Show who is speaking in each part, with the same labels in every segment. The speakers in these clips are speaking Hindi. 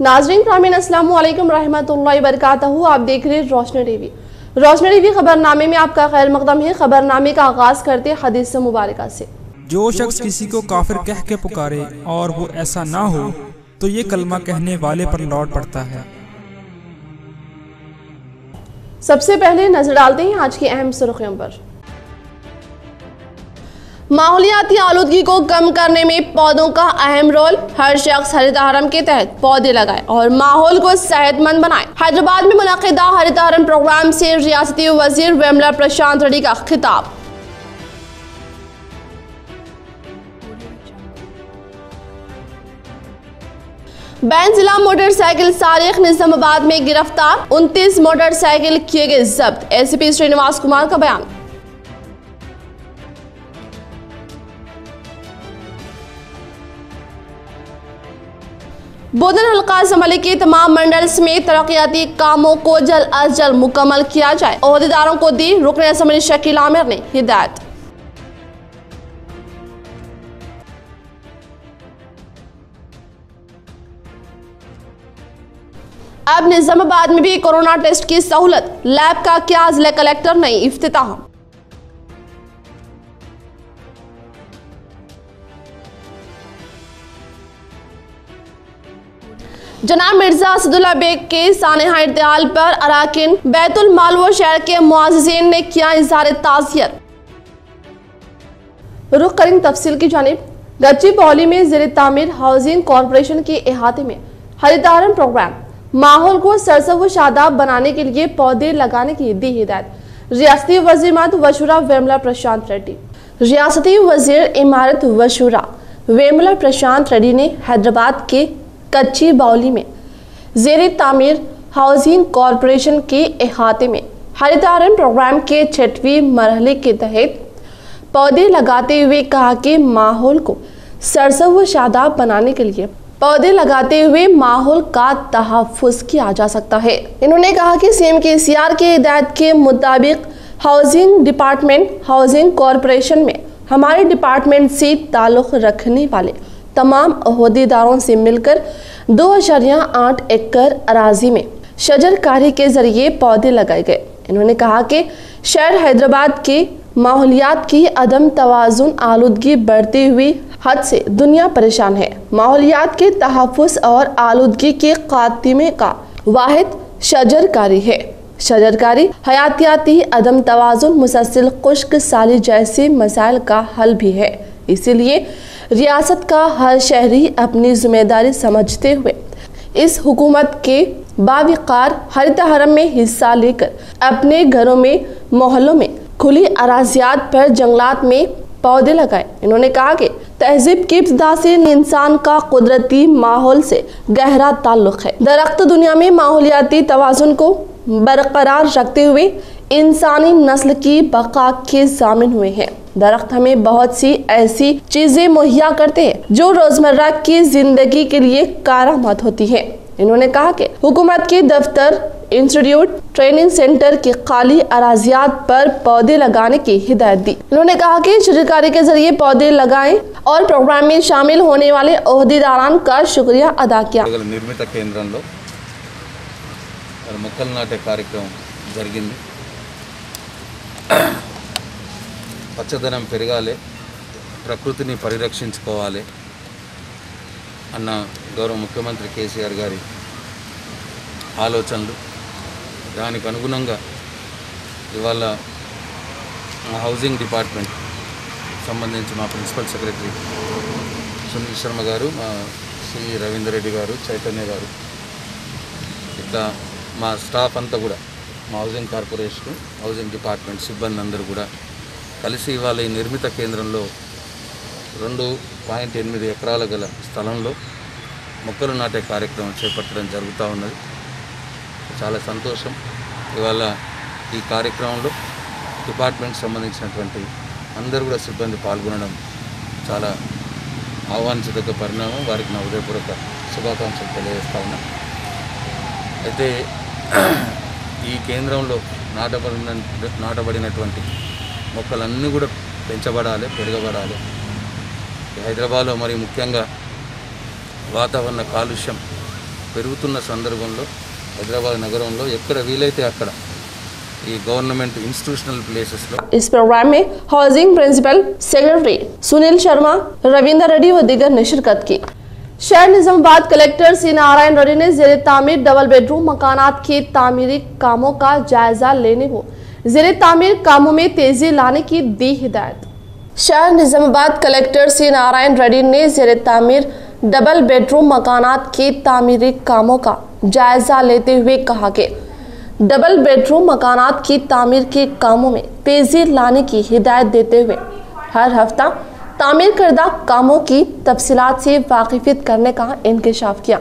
Speaker 1: नाजरीन प्रामीन अस्सलाम वालेकुम रहमतुल्लाहि वबरकातहू। आप देख रहे हैं रोशनी टीवी। रोशनी टीवी खबरनामे में आपका खैर मकदम है। खबरनामे का आगाज करते हदीस मुबारका से।
Speaker 2: जो शख्स किसी को काफिर कह के पुकारे और वो ऐसा ना हो तो ये कलमा कहने वाले पर लौट पड़ता है।
Speaker 1: सबसे पहले नजर डालते हैं आज की अहम सुर्खियों पर। माहौलियाती आलूदगी को कम करने में पौधों का अहम रोल। हर शख्स हरितहारम के तहत पौधे लगाए और माहौल को सेहतमंद बनाए। हैदराबाद में मुनक़िदा हरितहारम प्रोग्राम से रियासती वज़ीर वेमुला प्रशांत रेड्डी का खिताब। बेंजिला मोटरसाइकिल सारिक निजामाबाद में गिरफ्तार। 29 मोटरसाइकिल किए गए जब्त। एसीपी श्रीनिवास कुमार का बयान। बोधन हल्का असम्बली के तमाम मंडल्स में तरक्याती कामों को जल्द अज जल्द मुकम्मल किया जाए। ओहदेदारों को दी रुकन असम्बली शकील आमिर ने हिदायत। अब निजामाबाद में भी कोरोना टेस्ट की सहूलत। लैब का क्या जिला कलेक्टर ने इफ्तिताह। जनाब मिर्जा असदुल्ला बेग के सानहा इंतकाल पर अराकीन बैतुल माल व शहर के मुआज़्ज़िज़ीन ने किया इज़हार ताज़ियत। रुख करें तफसील की जानिब। गच्चीबौली में ज़ेर तामीर हाउसिंग कॉरपोरेशन के अहाते में हरितहारम प्रोग्राम माहौल को सरसब्ज़ व शादाब बनाने के लिए पौधे लगाने की दी हिदायत। रियासती वज़ीर इमारत व शूरा वेमुला प्रशांत रेड्डी। रियासती वज़ीर इमारत व शूरा वेमुला प्रशांत रेड्डी ने हैदराबाद के गच्चीबौली में ज़ेर तामीर हाउसिंग कॉरपोरेशन के अहाते में हरितहारम प्रोग्राम के 6वें मरहले के तहत पौधे लगाते हुए कहा कि माहौल को सरसब्ज़ व शादाब बनाने के लिए पौधे लगाते हुए माहौल का तहफ़्फ़ुज़ किया जा सकता है। इन्होंने कहा कि सीएम केसीआर के हिदायत के मुताबिक हाउसिंग डिपार्टमेंट हाउसिंग कॉरपोरेशन में हमारे डिपार्टमेंट से ताल्लुक़ रखने वाले तमाम ओहदेदारों से मिलकर 2.8 एकड़ अराजी में शजरकारी के जरिए पौधे लगाए गए। इन्होंने कहा कि शहर हैदराबाद के माहौलियात की अदम तवाज़ुन आलूदगी बढ़ती हुई हद से दुनिया परेशान है। माहौलियात के तहफ़्फ़ुज़ और आलूदगी के खात्मे का वाहिद शजरकारी है। शजरकारी हयातियाती अदम तवाज़ुन मुसलसल खुश्क साली जैसे मसाइल का हल भी है। इसीलिए रियासत का हर शहरी अपनी जिम्मेदारी समझते हुए इस हुकूमत के बाविकार हरितहारम में हिस्सा लेकर अपने घरों में मोहल्लों में खुली अराजियात पर जंगलात में पौधे लगाएं। इन्होंने कहा कि तहजीब की इब्तिदा से इंसान का कुदरती माहौल से गहरा ताल्लुक है। दरख्त दुनिया में माहौलियाती तवाज़ुन को बरकरार रखते हुए इंसानी नस्ल की बका के ज़ामिन हुए हैं। दरख्त हमें बहुत सी ऐसी चीजें मुहैया करते हैं जो रोजमर्रा की जिंदगी के लिए कारामद होती हैं। इन्होंने कहा कि हुकूमत के दफ्तर इंस्टीट्यूट ट्रेनिंग सेंटर की खाली अराजियात पर पौधे लगाने की हिदायत दी। इन्होंने कहा कि शजरकारी के जरिए पौधे लगाएं और प्रोग्राम में शामिल होने वाले ओहदेदारान का शुक्रिया अदा किया।
Speaker 3: निर्मित केंद्र మొక్కలు నాటే కార్యక్రమం జరిగింది। పచ్చదనం పెరగాలి, ప్రకృతిని పరిరక్షించుకోవాలి అన్న గౌరవ ముఖ్యమంత్రి కేసీఆర్ గారి ఆలోచనలు, దానికి అనుగుణంగా ఇవాళ మా హౌసింగ్ డిపార్ట్మెంట్ సంబంధించి మా ప్రిన్సిపల్ సెక్రటరీ సునీల్ శర్మ గారు, మా సి రవీందర్ రెడ్డి గారు, చైతన్య గారు, ఇట్లా మా స్టాఫ్ అంతా కూడా మా హౌసింగ్ కార్పొరేషన్ హౌసింగ్ డిపార్ట్మెంట్ సిబ్బంది అందరూ కూడా కలిసి ఇవాళ ఈ నిర్మిత కేంద్రంలో 2.8 ఎకరాల గల స్థలంలో మొక్కలు నాటే కార్యక్రమం చేపట్టడం జరుగుతూ ఉన్నది। చాలా సంతోషం। ఇవాళ ఈ కార్యక్రమంలో డిపార్ట్మెంట్ సంబంధించినటువంటి అందరూ కూడా సిబ్బంది పాల్గొనడం చాలా ఆహ్వానించదగ్గ పరిణామం। వారికి నా హృదయపూర్వక శుభాకాంక్షలు తెలియజేస్తా ఉన్నా। అయితే ఈ కేంద్రంలో నాటబడినటువంటి మొక్కలన్నీ కూడా పెంచబడాలి, పెరగబడాలి। హైదరాబాద్లో మరి ముఖ్యంగా వాతావరణ కాలుష్యం పెరుగుతున్న సందర్భంలో హైదరాబాద్ నగరంలో ఎక్కడ వీలైతే అక్కడ ఈ గవర్నమెంట్ इंस्टीट्यूशनल प्लेसेस लो।
Speaker 1: इस प्रोग्राम में housing principal secretary Sunil Sharma, Ravindra Reddy व दीगर ने शिरकत की। शहर निजामाबाद कलेक्टर सी नारायण रेड्डी ने ज़ेरे तामीर डबल बेडरूम मकानात के तामीरी कामों का जायजा लेने को ज़ेरे तामीर कामों में तेजी लाने की दी हिदायत। शहर निजामाबाद कलेक्टर सी नारायण रेड्डी ने ज़ेरे तामीर डबल बेडरूम मकानात के तामीरी कामों का जायजा लेते हुए कहा कि डबल बेडरूम मकानात की तामीर के कामों में तेजी लाने की हिदायत देते हुए हर हफ्ता तामीर करदा कामों की तफसीलात से वाकिफियत करने का इंकशाफ किया।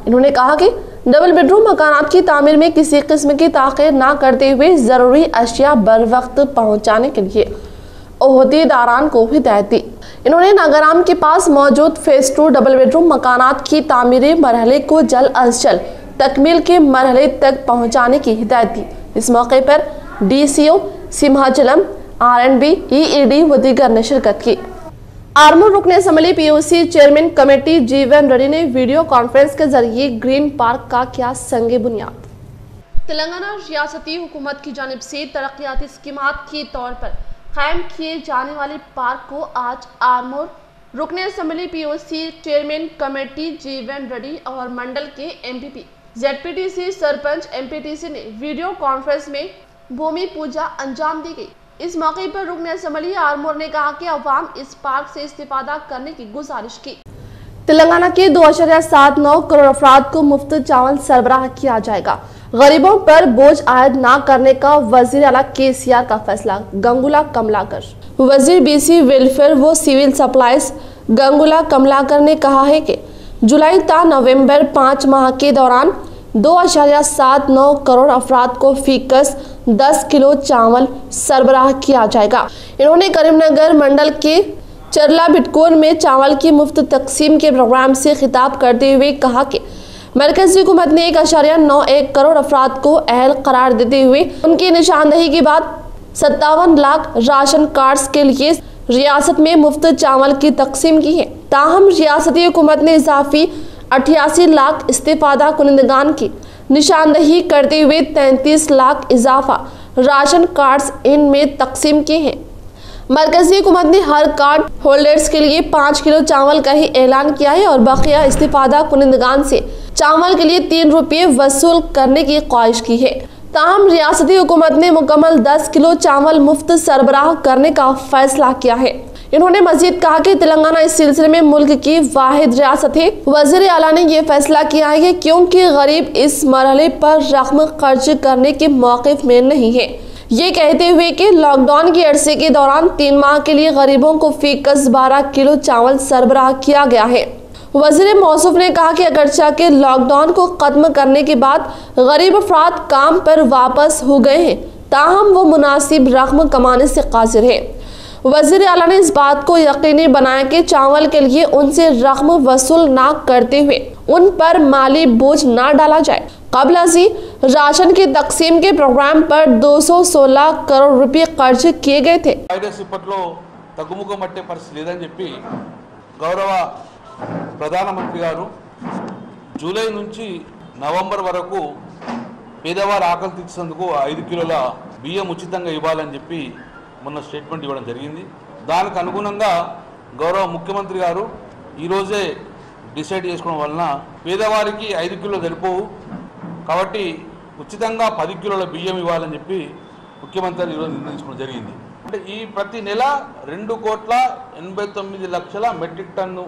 Speaker 1: इन्होंने कहा कि डबल बेडरूम मकानात की तामीर में किसी किस्म की ताख़ीर ना करते हुए ज़रूरी अशिया बर वक्त पहुँचाने के लिए ओहदेदारान को हिदायत दी। इन्होंने नागराम के पास मौजूद फेज़ 2 डबल बेडरूम मकानात की तामीरी मरहले को जल्द अज जल्द तकमील के मरहले तक पहुँचाने की हिदायत दी। इस मौके पर DCO सिम्हाचलम, RNB, EED व दीगर ने शिरकत की। आर्मूर रुकन असम्बली POC चेयरमैन कमेटी जीवन रेड्डी ने वीडियो कॉन्फ्रेंस के जरिए ग्रीन पार्क का किया संगे बुनियाद। तेलंगाना रियासती हुकूमत की जानिब से तरक्याती स्कीमात के तौर पर कायम किए जाने वाले पार्क को आज आर्मूर रुकन असम्बली POC चेयरमैन कमेटी जीवन रेड्डी और मंडल के MPP ZPTC सरपंच MPTC ने वीडियो कॉन्फ्रेंस में भूमि पूजा अंजाम दी गई। इस मौके पर रुकन असम्बली आर्मूर ने कहा कि अवाम इस पार्क से इस्तेफादा करने की गुजारिश की। तेलंगाना के 2.79 करोड़ अफराद को मुफ्त चावल सरबराह किया जाएगा। गरीबों पर बोझ आयद न करने का वजीर आला KCR का फैसला। गंगुला कमलाकर। वजीर BC वेलफेयर व सिविल सप्लाईज गंगुला कमलाकर ने कहा है कि जुलाई ता नवंबर 5 माह के दौरान 2.79 करोड़ अफराद को फीकस 10 किलो चावल सरबराह किया जाएगा। इन्होंने करीमनगर मंडल के चरला बिटकोर में चावल की मुफ्त तकसीम के प्रोग्राम से खिताब करते हुए कहा कि मरकजी हुकूमत ने 1.91 करोड़ अफराद को अहल करार देते हुए उनकी निशानदही के बाद 57 लाख राशन कार्ड्स के लिए रियासत में मुफ्त चावल की तकसीम की है। ताहम रियासती हुकूमत ने इजाफी 88 लाख इस्तेफादा कुनिंदगान की निशानदही करते हुए 33 लाख इजाफा राशन कार्ड्स इनमें तकसीम किए हैं। मरकजी हुकूमत ने हर कार्ड होल्डर्स के लिए 5 किलो चावल का ही ऐलान किया है और बकिया इस्तेफादा कुनिंदगान से चावल के लिए 3 रुपये वसूल करने की ख्वाहिश की है। ताहम रियासती हुकूमत ने मुकम्मल 10 किलो चावल मुफ्त सरबराह करने का फैसला किया है। इन्होंने मजीद कहा कि तेलंगाना इस सिलसिले में मुल्क की वाहिद रियासत है। वज़ीर आला ने यह फैसला किया है क्योंकि गरीब इस मरहले पर रकम खर्च करने के मौक़िफ़ में नहीं है। ये कहते हुए कि लॉकडाउन के अरसे के दौरान 3 माह के लिए गरीबों को फीकस 12 किलो चावल सरबराह किया गया है। वज़ीर मौसूफ ने कहा कि अगरचा के लॉकडाउन को ख़त्म करने के बाद गरीब अफराद काम पर वापस हो गए हैं, ताहम वो मुनासिब रकम कमाने से कासिर है। वज़ीर आला ने इस बात को यकीनी बनाया कि चावल के लिए उनसे रकम वसूल ना करते हुए उन पर माली बोझ ना डाला जाए। कबलाजी राशन की तकसीम के प्रोग्राम पर 216 करोड़ रुपए खर्च किए गए थे।
Speaker 4: గౌరవ ప్రధానమంత్రి గారు జూలై నుంచి నవంబర్ వరకు పేదవారి ఆకలి తీర్చేందుకు 5 కిలోల బియ్యం ఉచితంగా ఇవ్వాలని చెప్పి మొన్న స్టేట్మెంట్ ఇవ్వడం జరిగింది। దానికి అనుగుణంగా గౌరవ ముఖ్యమంత్రి గారు ఈ రోజే డిసైడ్ చేసుకోవడం వలన పేదవారికి 5 కిలోలు సరిపోవు కాబట్టి ఉచితంగా 10 కిలోల బియ్యం ఇవ్వాలని చెప్పి ముఖ్యమంత్రి ఈరోజు నిర్ణయించుకోవడం జరిగింది। అంటే ఈ ప్రతి నెల 2,89,00,000 మెట్రిక్ టన్ను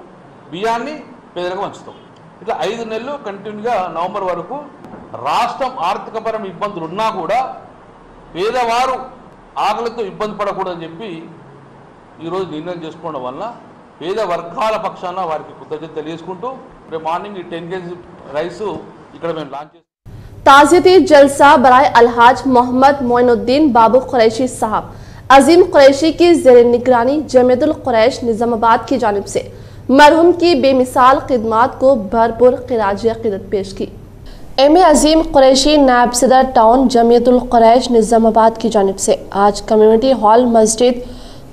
Speaker 4: బియ్యాన్ని పేదలకు పంచుతాం। ఇట్లా 5 నెలలు కంటిన్యూగా నవంబర్ వరకు రాష్ట్రం ఆర్థికపరమైన ఇబ్బందులు ఉన్నా కూడా పేదవారు ఆకలితో ఇబ్బంది పడకూడదని చెప్పి ఈరోజు నిర్ణయం చేసుకోవడం వల్ల పేద వర్గాల పక్షాన వారికి కృతజ్ఞత తెలియజేసుకుంటూ రేపు మార్నింగ్ 10 kg రైస్ ఇక్కడ మేము లాంచ్ చేస్తాం।
Speaker 1: ताज़ियती जलसा बराए अलहाज मोहम्मद मोइनुद्दीन बाबू कुरैशी साहब अजीम कुरैशी की ज़ेर निगरानी जमीयतुल कुरैश निज़ामाबाद की जानिब से मरहूम की बेमिसाल खिदमात को भरपूर खिराज अक़ीदत पेश की। एम.ए. अजीम कुरैशी नायब सदर टाउन जमीयतुल कुरैश निज़ामाबाद की जानिब से आज कम्युनिटी हॉल मस्जिद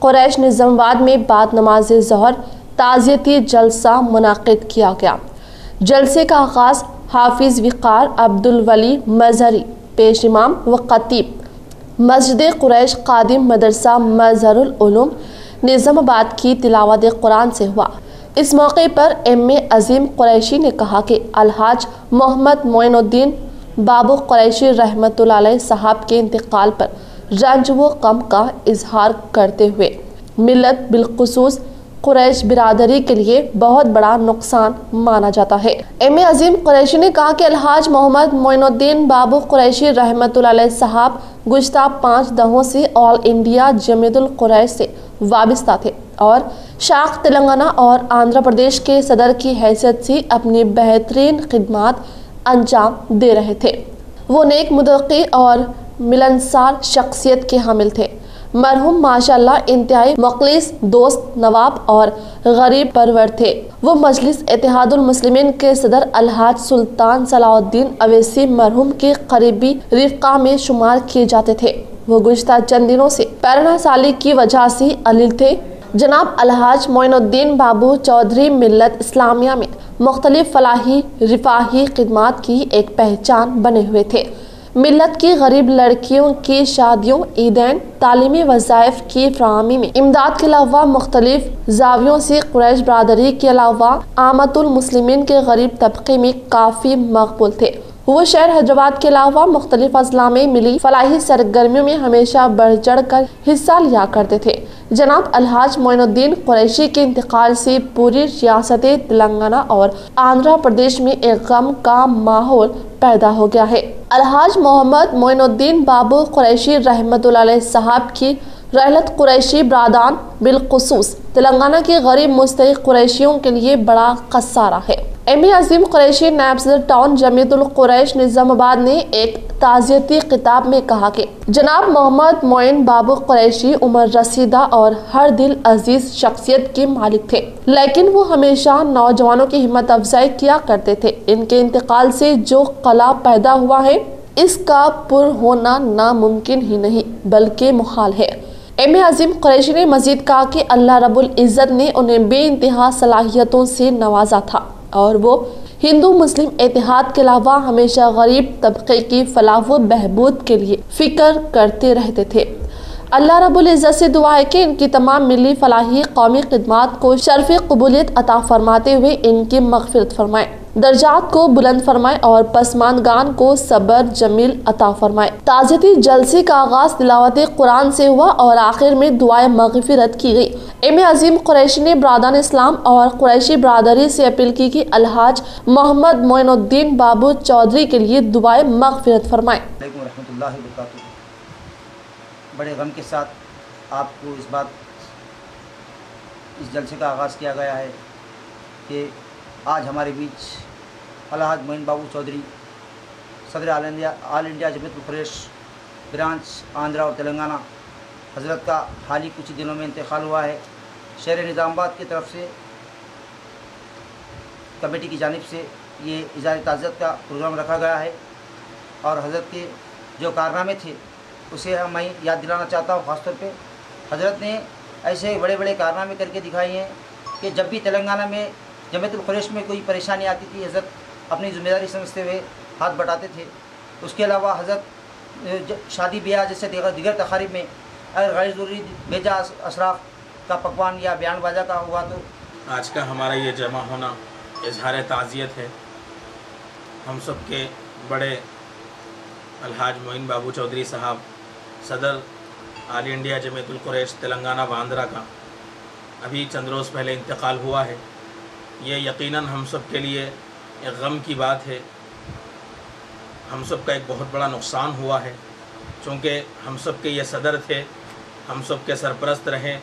Speaker 1: कुरैश निज़ामाबाद में बाद नमाज ज़ोहर ताज़ियती जलसा मुनाक़िद किया गया। जलसे का आगाज़ हाफिज विकार अब्दुल वली मजहरी पेश इमाम व खतीब मस्जिद कुरैश कादिम मदरसा मजहरुल उलूम निज़ामाबाद की तिलावत कुरान से हुआ। इस मौके पर एम.ए. अजीम कुरैशी ने कहा कि अलहाज मोहम्मद मोइनुद्दीन बाबू कुरैशी रहमतुल्लाह अलैह साहब के इंतकाल पर रंज व गम का इजहार करते हुए मिल्लत बिलखुसूस कुरैश बिरादरी के लिए बहुत बड़ा नुकसान माना जाता है। एम.ए. अजीम कुरैशी ने कहा कि अलहाज मोहम्मद मोइनुद्दीन बाबू कुरैशी रहमतुल्लाह अलैह साहब गुज़श्ता 5 दहों से ऑल इंडिया जमीयतुल कुरैश से वाबस्ता थे और शाख तेलंगाना और आंध्र प्रदेश के सदर की हैसियत से अपनी बेहतरीन खिदमात अंजाम दे रहे थे। वो नेक मुतक़ी और मिलनसार शख्सियत के हामिल थे। मरहूम माशाअल्लाह इंतहाई मुखलिस दोस्त, नवाब और गरीब परवर थे। वो मजलिस इत्तेहादुल मुस्लिमीन के सदर अलहाज सुल्तान सलाउद्दीन अवैसी मरहूम के करीबी रिफ़्क़ा में शुमार किए जाते थे। वो गुज़श्ता चंद दिनों से पैराना साली की वजह से अलील थे। जनाब अलहाज मोइनुद्दीन बाबू चौधरी मिल्लत इस्लामिया में मुख्तलिफ फलाही रिफाही खिदमात की एक पहचान बने हुए थे। मिल्लत की गरीब लड़कियों की शादियों, ईदैन, तालीमी वज़ाइफ की फराहमी में इमदाद के अलावा मुख्तलिफ जावियों से कुरैश बरादरी के अलावा आमतुल मुस्लिमीन के गरीब तबके में काफ़ी मकबूल थे। वो शहर हैदराबाद के अलावा मुख्तलिफ अजला में मिली फलाही सरगर्मियों में हमेशा बढ़ चढ़ कर हिस्सा लिया करते थे। जनाब अलहाज मोइनुद्दीन कुरैशी के इंतकाल से पूरी रियासत तेलंगाना और आंध्र प्रदेश में एक गम का माहौल पैदा हो गया है। अलहाज मोहम्मद मोइनुद्दीन बाबू कुरैशी रहमतुल्लाह अलैह साहब की रहलत कुरैशी बरादान बिलखुसूस तेलंगाना के गरीब मुस्तहिक कुरैशियों के लिए बड़ा खसारा है। एम.ए. अजीम कुरैशी नायब सदर टाउन जमीयतुल कुरैश निज़ामाबाद ने एक ताज़ियती किताब में कहा कि जनाब मोहम्मद मोइन बाबू कुरैशी उम्र रसीदा और हर दिल अजीज शख्सियत के मालिक थे, लेकिन वो हमेशा नौजवानों की हिम्मत अफजाई किया करते थे। इनके इंतकाल से जो कला पैदा हुआ है इसका पुर होना नामुमकिन ही नहीं बल्कि मुहाल है। एम.ए. अजीम कुरैशी ने मजीद कहा कि अल्लाह रब्बुल इज़्ज़त ने उन्हें बेइंतहा सलाहियतों से नवाजा था और वो हिंदू मुस्लिम इत्तेहाद के अलावा हमेशा गरीब तबके की फलाह व बहबूद के लिए फिक्र करते रहते थे। अल्लाह रब्बुल इज़्ज़त से दुआ है कि इनकी तमाम मिली फलाही कौमी खिदमात को शर्फ़ कबूलियत अता फरमाते हुए इनकी मग़फ़िरत फरमाए, दर्जात को बुलंद फरमाए और पसमानगान को सबर जमील अता फरमाए। ताज़ियती जलसे का आगाज़ तिलावत कुरान से हुआ और आखिर में दुआए मग़फ़िरत की गई। एम.ए. अजीम कुरैशी ने बरादान इस्लाम और कुरैशी बरादरी से अपील की कि अलहाज मोहम्मद मोइनुद्दीन बाबू चौधरी के लिए दुआए मग़फ़िरत फरमाए।
Speaker 5: बड़े गम के साथ आपको इस जलसे का आगाज़ किया गया है कि आज हमारे बीच अलहाज मोइन बाबू चौधरी सदर all India Jamiatul Quraish branch Andhra और तेलंगाना हज़रत का हाल ही कुछ दिनों में इंतकाल हुआ है। शहर निज़ामाबाद की तरफ से कमेटी की जानिब से ये इज़हार ताज़ियत का प्रोग्राम रखा गया है और हज़रत के जो कारनामे थे उसे मैं याद दिलाना चाहता हूँ। ख़ासतौर पे हज़रत ने ऐसे बड़े बड़े कारनामे करके दिखाए हैं कि जब भी तेलंगाना में जमीयतुल कुरैश में कोई परेशानी आती थी हज़रत अपनी ज़िम्मेदारी समझते हुए हाथ बटाते थे। उसके अलावा हज़रत शादी ब्याह जैसे दीगर तकारीब में अगर गैर ज़रूरी भेजा अशराफ का पकवान या बयान बाजा का हुआ तो
Speaker 6: आज का हमारा ये जमा होना इजहार ताज़ियत है। हम सब के बड़े अलहाज मोइन बाबू चौधरी साहब सदर ऑल इंडिया जमीयतुल कुरैश तेलंगाना व आंध्रा का अभी चंद रोज़ पहले इंतकाल हुआ है। ये यकीनन हम सब के लिए एक गम की बात है। हम सब का एक बहुत बड़ा नुकसान हुआ है चूँकि हम सब के ये सदर थे, हम सब के सरपरस्त रहे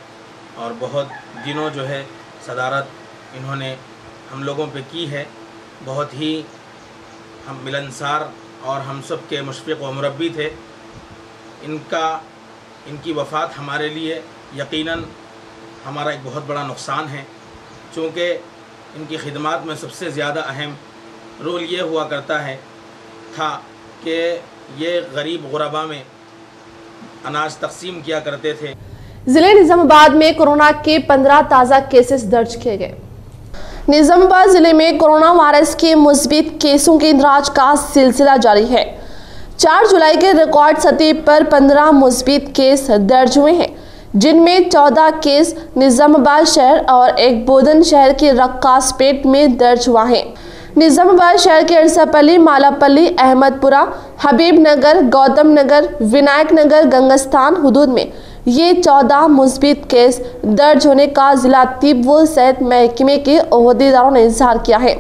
Speaker 6: और बहुत दिनों जो है सदारत इन्होंने हम लोगों पे की है। बहुत ही हम मिलनसार और हम सब के मुशफ़िक़ व मुरब्बी थे। इनकी वफ़ात हमारे लिए यकीनन हमारा एक बहुत बड़ा नुकसान है चूँकि इनकी खिदमात में सबसे ज़्यादा अहम रोल ये हुआ करता है था कि ये गरीब गुरबा में अनाज तकसीम किया करते थे।
Speaker 1: जिले निज़ामाबाद में कोरोना के 15 ताज़ा केसेस दर्ज किए गए। निजामाबाद जिले में कोरोना वायरस के मुस्बित केसों की इंदराज का सिलसिला जारी है। 4 जुलाई के रिकॉर्ड सतह पर 15 मुस्बित केस दर्ज हुए हैं, जिनमें 14 केस निजामाबाद शहर और एक बोधन शहर के रक्कासपेट में दर्ज हुआ है। निजामाबाद शहर के अरसापल्ली, मालापल्ली, अहमदपुरा, हबीबनगर, गौतम नगर, विनायक नगर, गंगस्थान हुदूद में ये 14 मुस्बित केस दर्ज होने का जिला तिब्बत सेहत महकमे के ओहदेदारों ने इजहार किया है।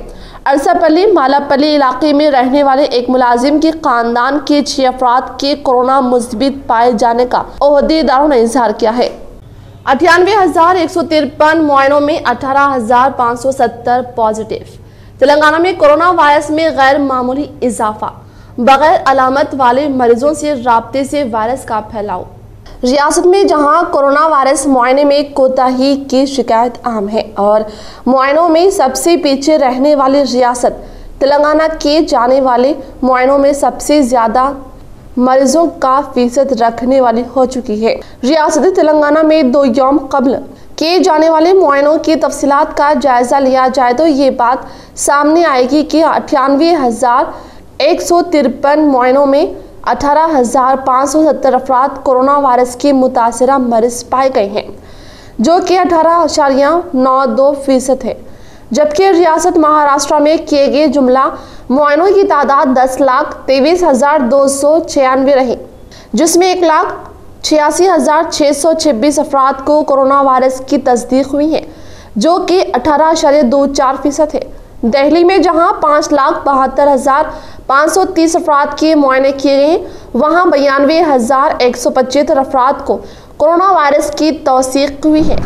Speaker 1: अरसापल्ली, मालापल्ली इलाके में रहने वाले एक मुलाजिम के खानदान के 6 अफराद के कोरोना मुस्बित पाए जाने का ओहदेदारों ने इजहार किया है। 98,153 मुआयनों में 18,570 पॉजिटिव। तेलंगाना में कोरोना वायरस में गैर मामूली इजाफा, बगैर अलामत वाले मरीजों से राब्ते से वायरस का फैलाव। रियासत में जहां कोरोना वायरस मुआयने में कोताही की शिकायत आम है और मुआयनों में सबसे पीछे रहने वाली रियासत तेलंगाना के जाने वाले मुआयनों में सबसे ज्यादा मरीजों का फीसद रखने वाली हो चुकी है। रियासत तेलंगाना में 2 यौम कबल किए जाने वाले मुआयनों की तफसीलात का जायजा लिया जाए तो ये बात सामने आएगी कि 98,153 मुआयनों में 18,570 अफराद कोरोना वायरस के मुतासरा मरीज पाए गए हैं, जो कि 18.92% है। जबकि रियासत महाराष्ट्र में किए गए जुमला मुआयनों की तादाद 10,23,296 रही, जिसमें 1,86,626 अफराद को कोरोना वायरस की तस्दीक हुई है, जो कि 18.24% है। दिल्ली में जहां 5,72,530 अफराद के मुआयने किए गए, वहां 92,175 अफराद को कोरोना वायरस की तौसीक हुई है,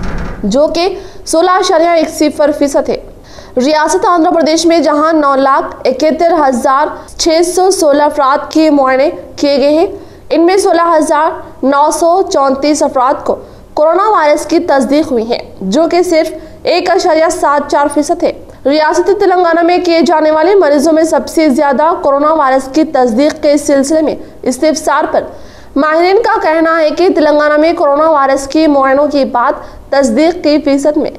Speaker 1: जो कि 16.10% है। रियासत आंध्र प्रदेश में जहां 9,71,616 अफराद के मुआयने किए गए हैं, इनमें 16,934 अफराद को कोरोना वायरस की तस्दीक हुई है, जो कि सिर्फ 1.74% है। रियासत तेलंगाना में किए जाने वाले मरीजों में सबसे ज्यादा कोरोना वायरस की तस्दीक के सिलसिले में इस्तिफसार पर माहिरीन का कहना है कि तेलंगाना में कोरोना वायरस के मुआयनों के बाद तस्दीक के फीसद में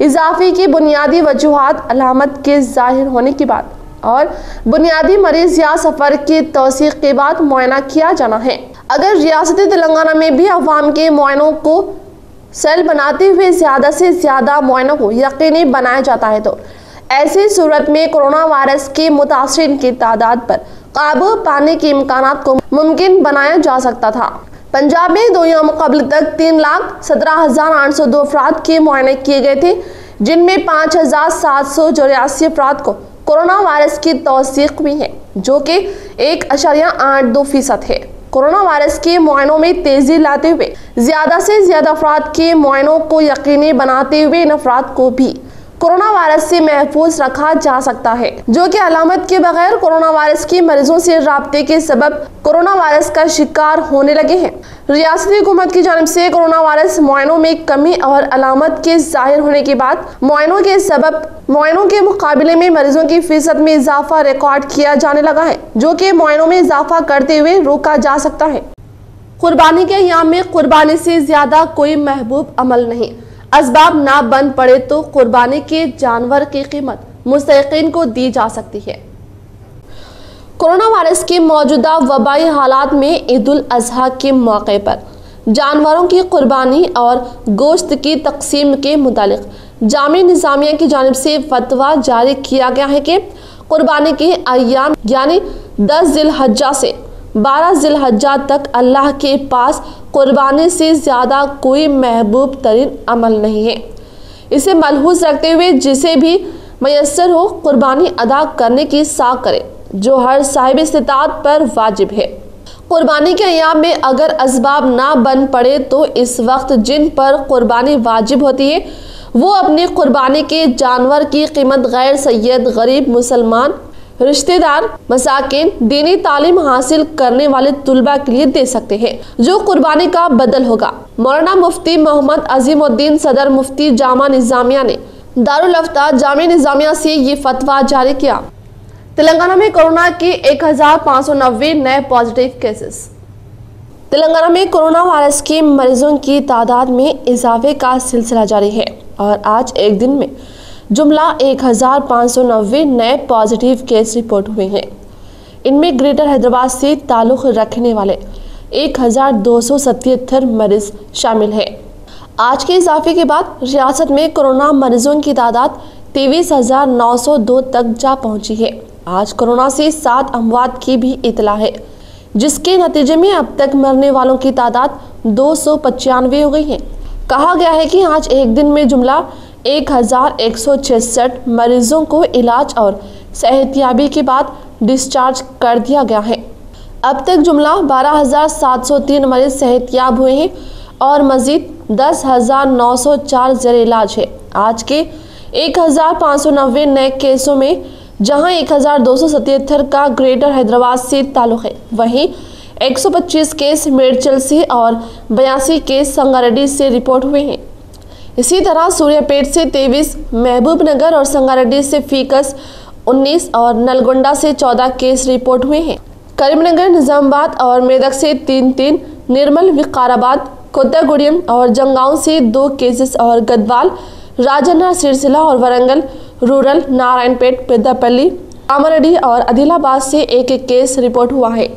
Speaker 1: इजाफे की बुनियादी वजूहात अलामत के जाहिर होने के बाद और बुनियादी मरीज या सफर की तौसीक के बाद मुआयना किया जाना है। अगर रियासत तेलंगाना में भी अवाम के मुआयनों को सेल बनाते हुए ज्यादा से ज्यादा मुआयनों को यकीनी बनाया जाता है तो ऐसी सूरत में कोरोना वायरस के मुतासरीन की तादाद पर काबू पाने के इम्कानात को मुमकिन बनाया जा सकता था। पंजाब में 2 यौम कबल तक 3,17,802 अफराद के मुआयने किए गए थे, जिनमें 5,784 अफराद को कोरोना वायरस की तौसीक हुई है, जो कि 1.82% है। कोरोना वायरस के मुआयनों में तेजी लाते हुए ज्यादा से ज्यादा अफराद के मुआयनों को यकीनी बनाते हुए इन अफराद को भी कोरोना वायरस से महफूज रखा जा सकता है, जो कि अलामत के बगैर कोरोना वायरस के मरीजों से राब्ते के सबब कोरोना वायरस का शिकार होने लगे हैं। रियासती हुकूमत की जानिब से कोरोना वायरस मुआयनों में कमी और अलामत के जाहिर होने के बाद मुआयनों के सबब मुआयनों के मुकाबले में मरीजों की फीसद में इजाफा रिकॉर्ड किया जाने लगा है, जो कि मुआयनों में इजाफा करते हुए रोका जा सकता है। कुर्बानी के अय्याम में कुर्बानी से ज्यादा कोई महबूब अमल नहीं। असबाब ना बन पड़े तो कुर्बानी के जानवर की कीमत मुस्तहिकीन को दी जा सकती है। कोरोना वायरस के मौजूदा वबाई हालात में ईद उल अजहा के मौके पर जानवरों की कुर्बानी और गोश्त की तकसीम के मुतालिक जामी निज़ामिया की जानिब से फतवा जारी किया गया है कि कुर्बानी के अय्याम यानी 10 ज़िलहज्जा से 12 ज़िलहज्जा तक अल्लाह के पास कुर्बानी से ज़्यादा कोई महबूब तरीन अमल नहीं है। इसे मलहूज रखते हुए जिसे भी मयस्सर हो कुर्बानी अदा करने की साख करे, जो हर साहिब इस्तिताअत पर वाजिब है। कुर्बानी के अय्याम में अगर असबाब ना बन पड़े तो इस वक्त जिन पर कुर्बानी वाजिब होती है वो अपनी कुर्बानी के जानवर की कीमत गैर सैयद, गरीब, मुसलमान, रिश्तेदार, मसाकिन, दीनी तालीम हासिल करने वाले तुलबा के लिए दे सकते हैं, जो कुर्बानी का बदल होगा। मौलाना मुफ्ती मोहम्मद अजीमुद्दीन सदर मुफ्ती जामा निज़ामिया ने दारुल अफ्ता जामिया निज़ामिया से ये फतवा जारी किया। तेलंगाना में कोरोना के 1,590 नए पॉजिटिव केसेस। तेलंगाना में कोरोना वायरस के मरीजों की तादाद में इजाफे का सिलसिला जारी है और आज एक दिन में जुमला 1590 नए पॉजिटिव केस रिपोर्ट हुए हैं। इनमें ग्रेटर हैदराबाद से ताल्लुक़ रखने वाले 1277 मरीज शामिल हैं। आज के इजाफे के बाद रियासत में कोरोना मरीजों की तादाद 23,902 तक जा पहुंची है। आज कोरोना से 7 अमवात की भी इतला है, जिसके नतीजे में अब तक मरने वालों की तादाद 295 हो गई है। कहा गया है कि आज एक दिन में जुमला 1166 मरीजों को इलाज और सेहतियाबी के बाद डिस्चार्ज कर दिया गया है। अब तक जुमला 12,703 मरीज सेहतियाब हुए हैं और मजीद 10,904 ज़ेर इलाज है। आज के 1,590 नए केसों में जहां 1,277 का ग्रेटर हैदराबाद से ताल्लुक़ है, वहीं 125 केस मेडचल से और 82 केस संगारेड्डी से रिपोर्ट हुए हैं। इसी तरह सूर्यापेट से 23, महबूबनगर और संगारेड्डी से फीकस 19 और नलगोंडा से 14 केस रिपोर्ट हुए हैं। करीमनगर, निजामाबाद और मेदक से 3-3, निर्मल, विकाराबाद, कोत्तागुड़ियम और जंगांव से 2 केसेस और गदवाल, राजन्ना, सिरसिला और वरंगल रूरल, नारायणपेट, पेद्दापल्ली, कामारेड्डी और आदिलाबाद से 1-1 केस रिपोर्ट हुआ है।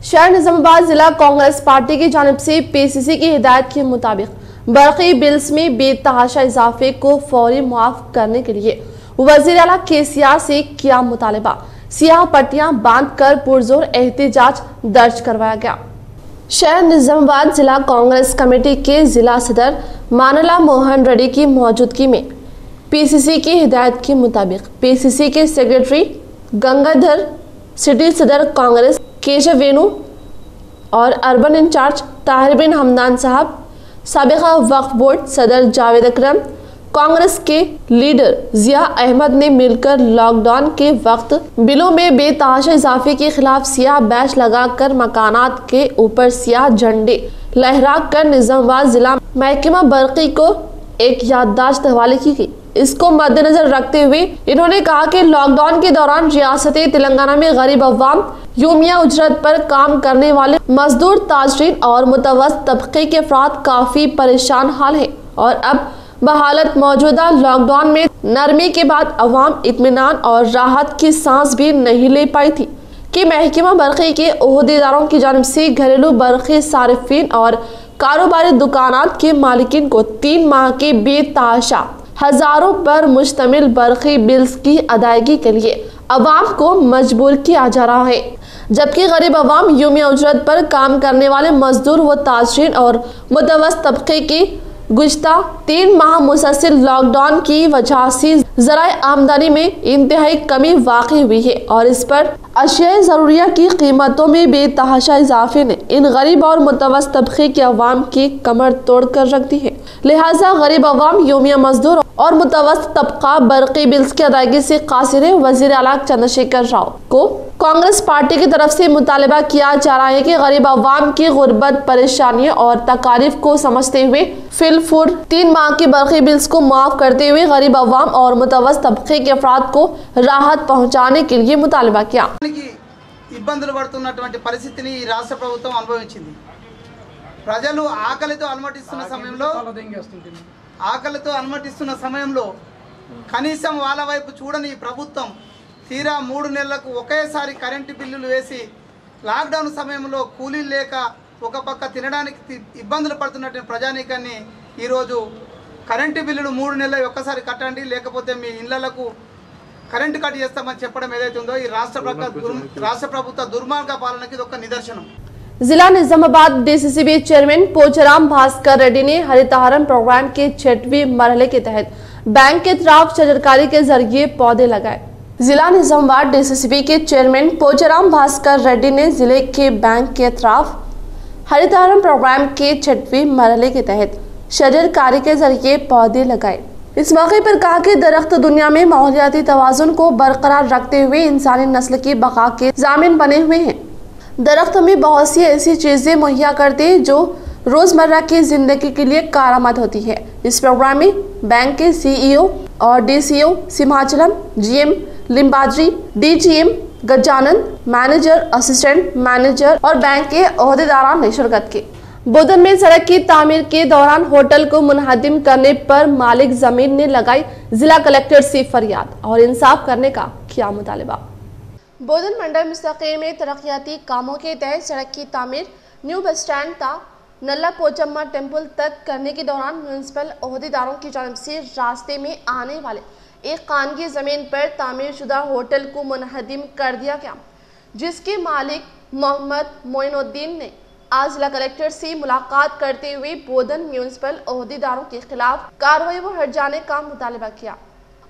Speaker 1: शहर निजामाबाद जिला कांग्रेस पार्टी की जानिब से पीसीसी की हिदायत के मुताबिक बरक़ी बिल्स में बेतहाशा इजाफे को फौरी मुआफ करने के लिए वज़ीर आला केसीआर से किया मुतालबा। सियाह पट्टियां बांधकर पुरजोर एहतिजाज दर्ज करवाया गया। शहर निजामाबाद जिला कांग्रेस कमेटी के जिला सदर मानला मोहन रेड्डी की मौजूदगी में पीसीसी की हिदायत के मुताबिक पीसीसी के सेक्रेटरी गंगाधर, सिटी सदर कांग्रेस केशव वेणु और अर्बन इंचार्ज ताहिर बिन हमदान साहब, साबिका वक्फ बोर्ड सदर जावेद अकरम, कांग्रेस के लीडर जिया अहमद ने मिलकर लॉकडाउन के वक्त बिलों में बेतहाशा इजाफे के खिलाफ सियाह बैच लगाकर मकानात के ऊपर सियाह झंडे लहरा कर निजामाबाद जिला महकमा बरक़ी को एक याददाश्त हवाले की गई। इसको मद्देनजर रखते हुए इन्होंने कहा कि लॉकडाउन के दौरान रियासत तेलंगाना में गरीब अवाम, यूमिया उजरत पर काम करने वाले मजदूर, ताजरीन और मुतवस्सित तबके के अफराद काफी परेशान हाल है और अब बहालत मौजूदा लॉकडाउन में नरमी के बाद अवाम इत्मीनान और राहत की सांस भी नहीं ले पाई थी कि महकमा बरक़ी के ओहदेदारों की जानिब से घरेलू बरक़ी सारिफिन और कारोबारी दुकानात के मालिकिन को 3 माह के बेतहाशा हजारों पर मुश्तमिल बरक़ी बिल्स की अदायगी के लिए अवाम को मजबूर किया जा रहा है, जबकि गरीब अवाम, यूमिया उजरत पर काम करने वाले मजदूर व ताजरीन और मुतवस्सित तबके की गुज़श्ता 3 माह मुसलसल लॉकडाउन की वजह से ज़राए आमदनी में इंतहाई कमी वाक़ई हुई है और इस पर अशिया ज़रूरिया की कीमतों में बेतहाशा इजाफे ने इन गरीब और मुतवस्सित तबके के अवाम की कमर तोड़ कर रख दी है। लिहाजा गरीब अवाम, यूमिया मजदूर और मुतवस्सित तबका बरक़ी बिल्स की अदायगी से कासिर है। वज़ीर आला चंद्रशेखर राव को कांग्रेस पार्टी की तरफ से मुतालबा किया जा रहा है कि गरीब अवाम की गुर्बत, परेशानियों और तकालीफ को समझते हुए फिलफुर 3 माह की बरक़ी बिल्स को माफ़ करते हुए गरीब अवाम और मुतवस्सित तबके के अफराद को राहत पहुँचाने के लिए मुतालबा किया।
Speaker 7: ఇబ్బందులు పడుతున్నటువంటి పరిస్థితిని ఈ రాష్ట్ర ప్రభుత్వం అనుభవించింది। ప్రజలు ఆకలితో అలమటిస్తున్న సమయంలో కనీసం వాళ్ళ వైపు చూడని ఈ ప్రభుత్వం తీరా 3 నెలలకు ఒకేసారి కరెంటు బిల్లులు వేసి లాక్డౌన్ సమయంలో కూలీలు లేక ఒక పక్క తినడానికి ఇబ్బందులు పడుతున్నటువంటి ప్రజానీకాన్ని ఈరోజు కరెంటు బిల్లులు 3 నెలలు ఒక్కసారి కట్టండి, లేకపోతే మీ ఇళ్లకు కరెంటు కట్ చేస్తామని చెప్పడం ఏదైతే ఉందో ఈ రాష్ట్ర ప్రభుత్వ దుర్మార్గ పాలనకి ఇది ఒక నిదర్శనం।
Speaker 1: जिला निजामाबाद डीसीसीबी चेयरमैन पोचाराम भास्कर रेड्डी ने हरितहारम प्रोग्राम के 6वें मरहले के तहत बैंक के तरफ शजरकारी के जरिए पौधे लगाए। जिला निजामाबाद डीसीसीबी के चेयरमैन पोचाराम भास्कर रेड्डी ने जिले के बैंक के तरफ हरितहारम प्रोग्राम के 6वें मरहले के तहत शजरकारी के जरिए पौधे लगाए। इस मौके पर कहा कि दरख्त दुनिया में माहौलियाती तवाज़ुन को बरकरार रखते हुए इंसानी नस्ल की बका के ज़ामिन बने हुए हैं। दरख्त में बहुत सी ऐसी चीज़ें मुहैया करते हैं जो रोज़मर्रा की ज़िंदगी के लिए कारआमद होती है। इस प्रोग्राम में बैंक के सीईओ और DCO Simachalam, GM Limbadri, DGM Gajanand, manager, assistant manager और बैंक के ओहदेदारान ने शिरकत की। बोधन में सड़क की तामीर के दौरान होटल को मुनहदिम करने पर मालिक जमीन ने लगाई जिला कलेक्टर से फरियाद और इंसाफ करने का किया मुतालिबा। बोधन मंडल मुस्तक़िल में तरक्याती कामों के तहत सड़क की तामीर न्यू बस स्टैंड ता नल्ला पोचम्मा टेम्पल तक करने के दौरान म्यूनिसिपल ओहदेदारों की जानिब से रास्ते में आने वाले एक खानगी जमीन पर तामीर शुदा होटल को मुनहदिम कर दिया गया, जिसके मालिक मोहम्मद मोइनुद्दीन ने आज जिला कलेक्टर से मुलाकात करते हुए बोधन म्यूनिसिपल ओहदेदारों के खिलाफ कार्रवाई व हट जाने का मुतालिबा किया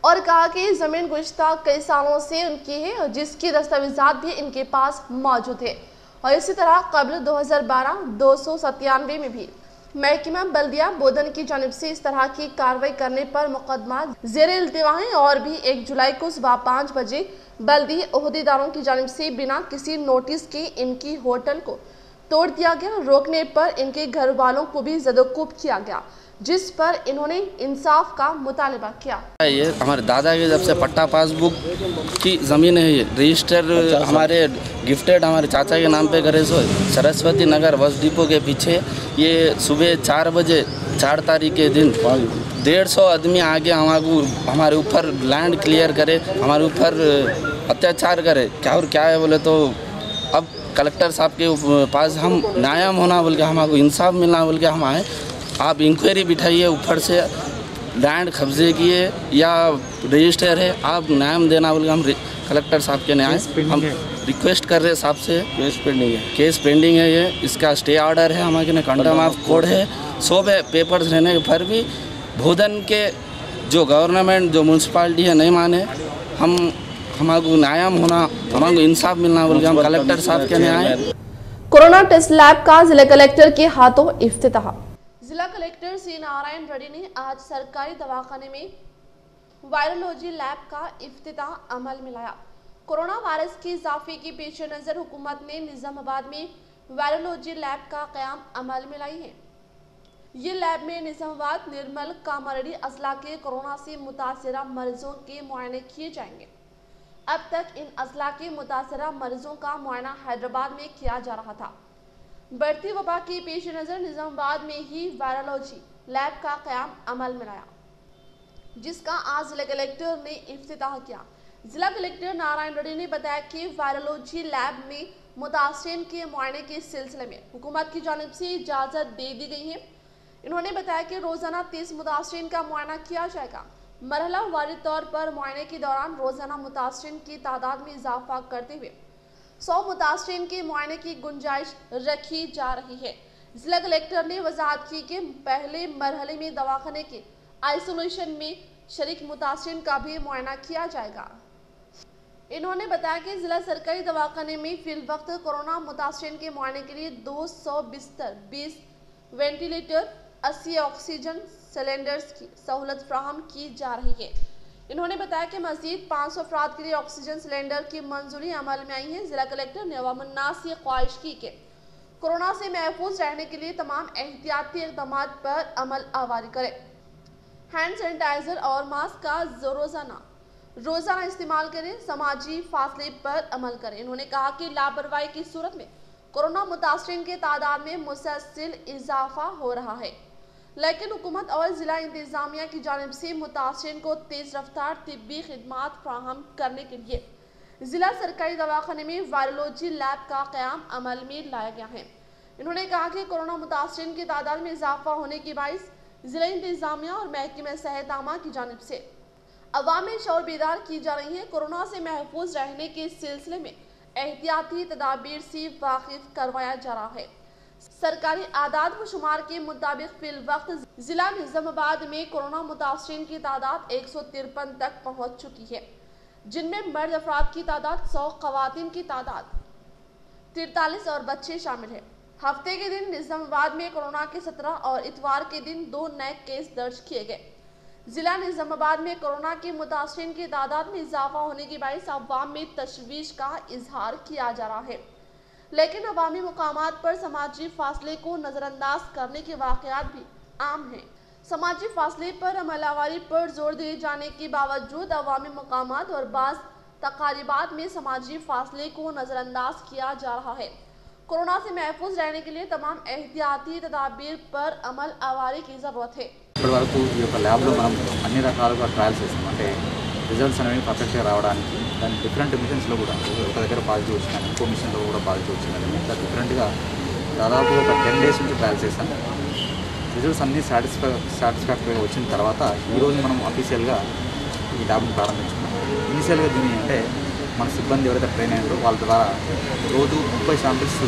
Speaker 1: और कहा कि जमीन गुज़श्ता कई सालों से उनकी है और जिसकी दस्तावेजात भी इनके पास मौजूद है और इसी तरह कबल 2012-297 में भी महकमा बल्दिया बोधन की जानिब से इस तरह की कार्रवाई करने पर मुकदमा ज़ेर इल्तिवा है और भी 1 जुलाई को सुबह 5 बजे बल्दी ओहदेदारों की जानिब से बिना किसी नोटिस के इनकी होटल को तोड़ दिया गया। रोकने पर इनके घर वालों को भी ज़दोकूब किया गया, जिस पर इन्होंने इंसाफ का मुतालिबा किया।
Speaker 8: ये हमारे दादा के जब से पट्टा पासबुक की ज़मीन है, ये रजिस्टर हमारे गिफ्टेड हमारे चाचा के नाम पे करे सो सरस्वती नगर बस डिपो के पीछे। ये सुबह 4 बजे 4 तारीख के दिन 150 आदमी आके हमारे ऊपर लैंड क्लियर करे, हमारे ऊपर अत्याचार करे। क्या और क्या है बोले तो अब कलेक्टर साहब के पास हम न्यायम होना बोल के हमको इंसाफ मिलना बोल के हम आए। आप इंक्वायरी बिठाइए, ऊपर से लैंड कब्जे किए या रजिस्टर है, आप न्याय देना बोल के हम कलेक्टर साहब के न्याय हम रिक्वेस्ट कर रहे हैं साहब से। केस पेंडिंग है ये, इसका स्टे ऑर्डर है, हमारे कंडम ऑफ कोड है, सब पेपर्स रहने पर भी बोधन के जो गवर्नमेंट जो म्यूनसिपालिटी है नहीं माने। हमको न्याय होना, हमको इंसाफ मिलना बोल के हम कलेक्टर साहब के न्याय।
Speaker 1: कोरोना टेस्ट लैब का जिला कलेक्टर के हाथों इफ्तिताह। जिला कलेक्टर सी नारायण रेड्डी ने आज सरकारी दवाखाने में वायरोलॉजी लैब का इफ्तिताह अमल में लाया। कोरोना वायरस के इजाफे के पेश नज़र हुकूमत ने निज़ामाबाद में वायरोलॉजी लैब का क़याम अमल में लाई है। ये लैब में निज़ामाबाद, निर्मल, कामारेड्डी अजला के कोरोना से मुतासरा मरीजों के मुआयने किए जाएंगे। अब तक इन अजला के मुतासरा मरीजों का मुआयना हैदराबाद में किया जा रहा था। बढ़ती वबा के पेश नज़र निज़ामाबाद में ही वायरोलॉजी लैब का क़याम अमल में लाया, जिसका आज जिला कलेक्टर ने इफ्तिताह किया। जिला कलेक्टर नारायण रेड्डी ने बताया कि वायरोलॉजी लैब में मुतासरीन के मुआयने के सिलसिले में हुकूमत की जानिब से इजाज़त दे दी गई है। इन्होंने बताया कि रोज़ाना 30 मुतासरीन का मुआयना किया जाएगा। मरहला वारी तौर पर मुआयने के दौरान रोज़ाना मुतासरीन की तादाद में इजाफा करते हुए 100 मुतासरीन के मुआयने की गुंजाइश रखी जा रही है। जिला कलेक्टर ने वजाहत की कि पहले मरहले में दवाखाने के आइसोलेशन में शरीक मुतासरीन का भी मुआयना किया जाएगा। इन्होंने बताया कि जिला सरकारी दवाखाने में फिल वक्त कोरोना मुतासरीन के मुआयने के लिए 200 बिस्तर, 20 वेंटिलेटर, 80 ऑक्सीजन सिलेंडर्स की सहूलत फ्राहम की जा रही है। इन्होंने बताया कि मजीद 500 अफराद के लिए ऑक्सीजन सिलेंडर की मंजूरी अमल में आई है। जिला कलेक्टर ने अवामुन्नास से ख्वाहिश की कि कोरोना से महफूज रहने के लिए तमाम एहतियाती इक़दाम पर अमल आवारी करें। हैंड सैनिटाइजर और मास्क का रोज़ाना इस्तेमाल करें, समाजी फासले पर अमल करें। इन्होंने कहा कि लापरवाही की सूरत में कोरोना मुतासरीन के तादाद में मुसलसल इजाफा हो रहा है, लेकिन हुकूमत और ज़िला इंतज़ामिया की जानिब से मुतासरीन को तेज़ रफ्तार तिब्बी खिदमात फ्राहम करने के लिए ज़िला सरकारी दवाखाने में वायरोलॉजी लैब का क़याम अमल में लाया गया है। इन्होंने कहा कि कोरोना मुतासरीन की तादाद में इजाफा होने के बाइस ज़िला इंतज़ामिया और महकमा सेहत आमा की जानिब से अवाम में शौर बेदार की जा रही है। कोरोना से महफूज रहने के सिलसिले में एहतियाती तदाबीर से वाकिफ करवाया जा रहा है। सरकारी आदाद व शुमार के मुताबिक फिल वक्त जिला निज़ामाबाद में कोरोना मुतासरीन की तादाद 153 तक पहुँच चुकी है, जिनमें मर्द अफराद की तादाद 100, ख़वातीन की तादाद 43 और बच्चे शामिल हैं। हफ्ते के दिन निज़ामाबाद में कोरोना के 17 और इतवार के दिन 2 नए केस दर्ज किए गए। जिला निज़ामाबाद में कोरोना के मुतासरीन की तादाद में इजाफा होने के बाइस अवाम में तशवीश का इजहार किया जा रहा है, लेकिन अवामी मुकामात पर समाजी फासले को नज़रअंदाज करने के वाक़यात भी आम हैं। समाजी फासले पर अमलावारी पर जोर दिए जाने के बावजूद अवामी मुकामात और बाज़ तकारीबात में समाजी फासले को नज़रअंदाज किया जा रहा है। कोरोना से महफूज रहने के लिए तमाम एहतियाती तदाबीर पर अमल आवारी की जरूरत है।
Speaker 9: ఇప్పటి వరకు ఈ యొక్క ల్యాబ్లో మనం అన్ని రకాలుగా ట్రయల్స్ చేస్తాం. అంటే రిజల్ట్స్ అనేవి పర్ఫెక్ట్గా రావడానికి దాని డిఫరెంట్ మిషన్స్లో కూడా ఒక దగ్గర పాజిటివ్ వచ్చిందని ఇంకో మిషన్లో కూడా పాజిటివ్ వచ్చిందని ఇట్లా డిఫరెంట్గా దాదాపు ఒక 10 days నుంచి ట్రయల్స్ చేస్తాం. రిజల్ట్స్ అన్నీ సాటిస్ఫాక్టరీగా వచ్చిన తర్వాత ఈరోజు మనం అఫీషియల్గా ఈ ల్యాబ్ని ప్రారంభించుకున్నాం. ఇనిషియల్గా దీన్ని అంటే మన సిబ్బంది ఎవరైతే ట్రైన్ అయ్యారో వాళ్ళ ద్వారా రోజు 30 శాంపిల్స్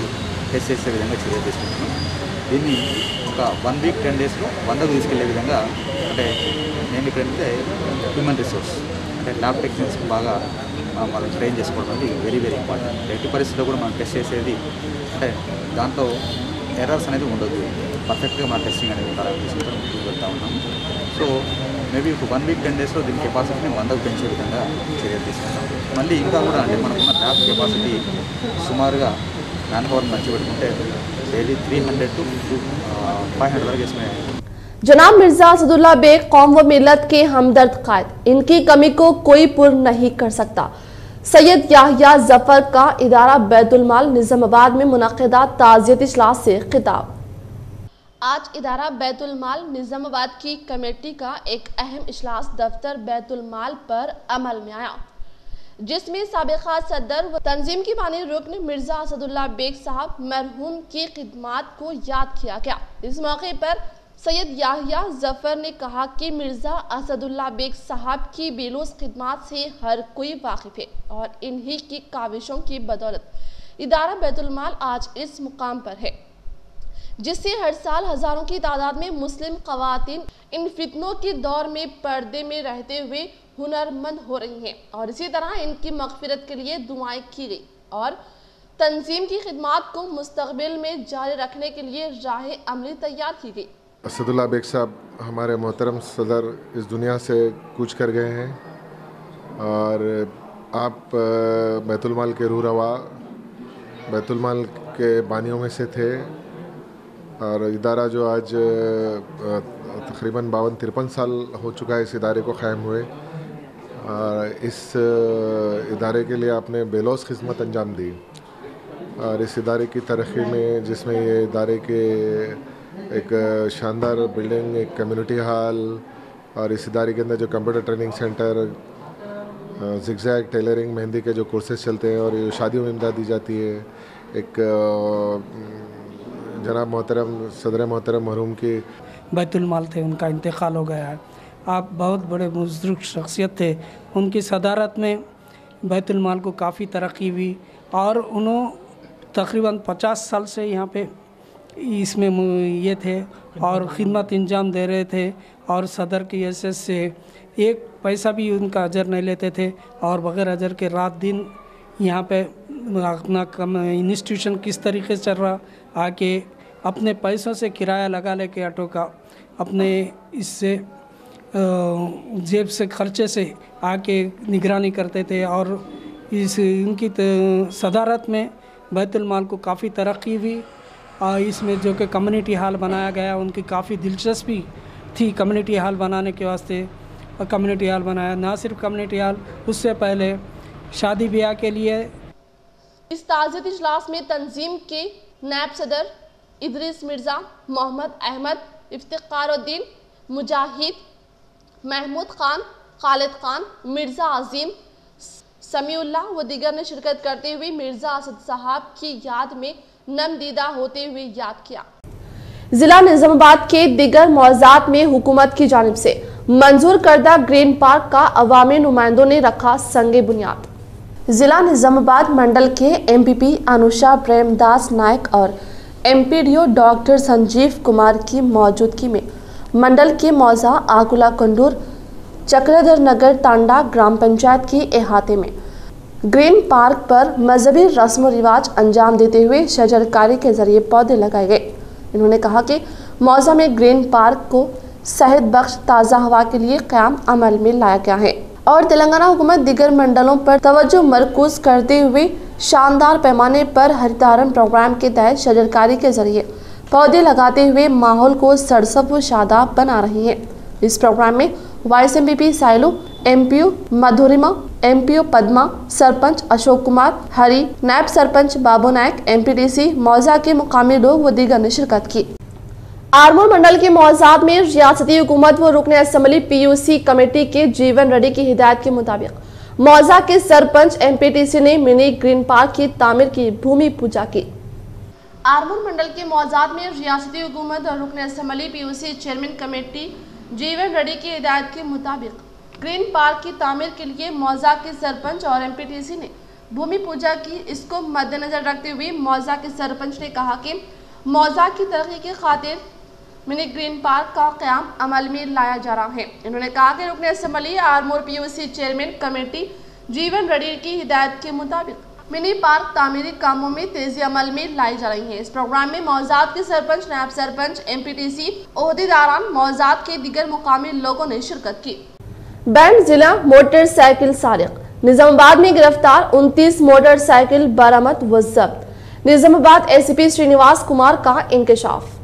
Speaker 9: టెస్ట్ చేసే విధంగా చర్య తీసుకుంటున్నాం. దీన్ని ఒక 1 week 10 daysలో 100కు తీసుకెళ్లే విధంగా అంటే నేను ఇక్కడంటే హ్యూమన్ రిసోర్స్ అంటే ల్యాబ్ టెక్నీషియన్స్ బాగా మనం ట్రైన్ చేసుకోవడం అనేది వెరీ వెరీ ఇంపార్టెంట్. ఎట్టి పరిస్థితుల్లో కూడా మనం టెస్ట్ చేసేది అంటే దాంట్లో ఎర్రర్స్ అనేది ఉండదు, పర్ఫెక్ట్గా మన టెస్టింగ్ అనేది ప్రారంభించుకుంటూ ముందుకు వెళ్తూ ఉన్నాం. సో మేబీ ఒక 1 week 10 daysలో దీని కెపాసిటీని 100కు పెంచే విధంగా చర్యలు తీసుకుంటాం. మళ్ళీ ఇంకా కూడా అంటే మనకున్న ల్యాబ్ కెపాసిటీ సుమారుగా మ్యాన్ పవర్ మంచి పెట్టుకుంటే डेली 300 to 500 वరకు इसमें
Speaker 1: जनाब मिर्जा असदुल्ला बेग कौम व मिल्लत के हमदर्द कायद, इनकी कमी को कोई पूर्ण नहीं कर सकता। सैयद याहिया जफर का इदारा बैतुल-माल निजामाबाद में मुनक़िदा ताज़ियत इजलास से खिताब। आज इदारा बैतुल-माल निजामाबाद की कमेटी का एक अहम इजलास दफ्तर बैतुल-माल पर अमल में आया, जिसमें साबिक़ा सदर व तंजीम की बानी रुकन मिर्जा असदुल्ला बेग साहब मरहूम की खिदमात को याद किया गया। इस मौके पर सैयद याहिया जफर ने कहा कि मिर्जा असदुल्ला बेग साहब की बेलूस खिदमात से हर कोई वाकिफ है और इन्हीं की काविशों की बदौलत इदारा बैतुल-माल आज इस मुकाम पर है, जिससे हर साल हजारों की तादाद में मुस्लिम ख़वातीन इन फितनों के दौर में पर्दे में रहते हुए हुनरमंद हो रही हैं और इसी तरह इनकी मग़फ़िरत के लिए दुआएं की गई और तंजीम की खिदमात को मुस्तक़बिल में जारी रखने के लिए राह अमली तैयार की गई।
Speaker 10: असदुल्ला बेग साहब हमारे मोहतरम सदर इस दुनिया से कूच कर गए हैं और आप बैतुल-माल के रूह-रवा बैतुल-माल के बानियों में से थे और इदारा जो आज तकरीबन 52-53 साल हो चुका है इस इदारे को क़ायम हुए और इस इदारे के लिए आपने बेलौस खिदमत अंजाम दी और इस इदारे की तरक्की में जिसमें ये इदारे के एक शानदार बिल्डिंग, एक कम्युनिटी हॉल और इस इदारे के अंदर जो computer training centre, zigzag, tailoring, mehndi के जो कोर्सेज चलते हैं और ये शादियों में इमदाद दी जाती है। एक जनाब मोहतरम सदर मोहतरम मरहूम की
Speaker 11: बैतुल-माल थे, उनका इंतकाल हो गया है। आप बहुत बड़े बुज़ुर्ग शख्सियत थे, उनकी सदारत में बैतुल-माल को काफ़ी तरक्की हुई और उन्होंने तकरीबन 50 साल से यहाँ पे इसमें ये थे और ख़िदमत इंजाम दे रहे थे और सदर की हैसियत से एक पैसा भी उनका अजर नहीं लेते थे और बग़ैर अजर के रात दिन यहाँ पे अपना इंस्टीट्यूशन किस तरीके से चल रहा, आके अपने पैसों से किराया लगा लेके ऑटो का अपने इससे जेब से खर्चे से आके निगरानी करते थे और इस इनकी सदारत में बैतुल-माल को काफ़ी तरक्की हुई और इसमें जो कि कम्युनिटी हॉल बनाया गया उनकी काफ़ी दिलचस्पी थी कम्युनिटी हॉल बनाने के वास्ते और कम्युनिटी हॉल बनाया। ना सिर्फ कम्युनिटी हॉल, उससे पहले शादी ब्याह के लिए।
Speaker 1: इस ताज़ियत इजलास में तंजीम के नायब सदर इदरीस मिर्ज़ा, मोहम्मद अहमद, इफ्तिखारुद्दीन, मुजाहिद, महमूद खान, खालिद खान, मिर्ज़ा अजीम, समीउल्लाह व दीगर ने शिरकत करते हुए मिर्ज़ा असद साहब की याद में नमदीदा होते हुए याद किया। जिला निजामाबाद के दिगर मौज़ात में हुकूमत की जानिब से मंजूर करदा ग्रीन पार्क का अवामी नुमाइंदों ने रखा संगे बुनियाद। जिला निजामाबाद मंडल के MPP अनुषा प्रेमदास नायक और MPDO डॉक्टर संजीव कुमार की मौजूदगी में मंडल के मौजा आकुला कंडूर चक्रधर नगर तांडा ग्राम पंचायत के अहाते में ग्रीन पार्क पर मजहबी रस्म व रिवाज अंजाम देते हुए शजरकारी के जरिए पौधे लगाए गए। इन्होंने कहा कि मौजा में ग्रीन पार्क को सेहत बख्श ताज़ा हवा के लिए क़याम अमल में लाया गया है और तेलंगाना हुकूमत दीगर मंडलों पर तवज्जो मरकूज करते हुए शानदार पैमाने पर हरितारण प्रोग्राम के तहत शजरकारी के जरिए पौधे लगाते हुए माहौल को सरसब्ज़ व शादाब बना रही है। इस प्रोग्राम में वाइस MPP साइलो, एमपीओ मधुरिमा, एमपीओ पद्मा, सरपंच अशोक कुमार, हरि, नायब सरपंच बाबू नायक, एमपीटीसी मौजा के मुकामी लोग व दीगर ने शिरकत की। आरमोर मंडल के मौजाद में रियासती हुकूमत व रुकन असम्बली पीयूसी कमेटी के जीवन रेड्डी की हिदायत के मुताबिक मौजा के सरपंच एमपीटीसी ने मिनी ग्रीन पार्क की तामीर की भूमि पूजा की। आरमोर मंडल के मौजाद में रियासती हुकूमत और रुकन असम्बली पीयूसी चेयरमैन कमेटी जीवन रेड्डी की हिदायत के मुताबिक ग्रीन पार्क की तामीर के लिए मौजा के सरपंच और एमपीटीसी ने भूमि पूजा की। इसको मद्देनजर रखते हुए मौजा के सरपंच ने कहा कि मौजा की तरक्की की खातिर मिनी ग्रीन पार्क का क़याम अमल में लाया जा रहा है। इन्होंने कहा कि रुकन assembly Armoor PUC chairman committee जीवन रेड्डी की हिदायत के मुताबिक मिनी पार्क तामीरी कामों में तेजी अमल में लाई जा रही है। इस प्रोग्राम में मौजाद के सरपंच, नायब सरपंच, एमपीटीसी, ओहदेदारान, मौजाद के दीगर मुकामी लोगों ने शिरकत की। बैंड जिला मोटरसाइकिल सारिक, निजामाबाद में गिरफ्तार 29 मोटरसाइकिल बरामद व जब्त। निजामाबाद एसीपी श्रीनिवास कुमार का इंकशाफ।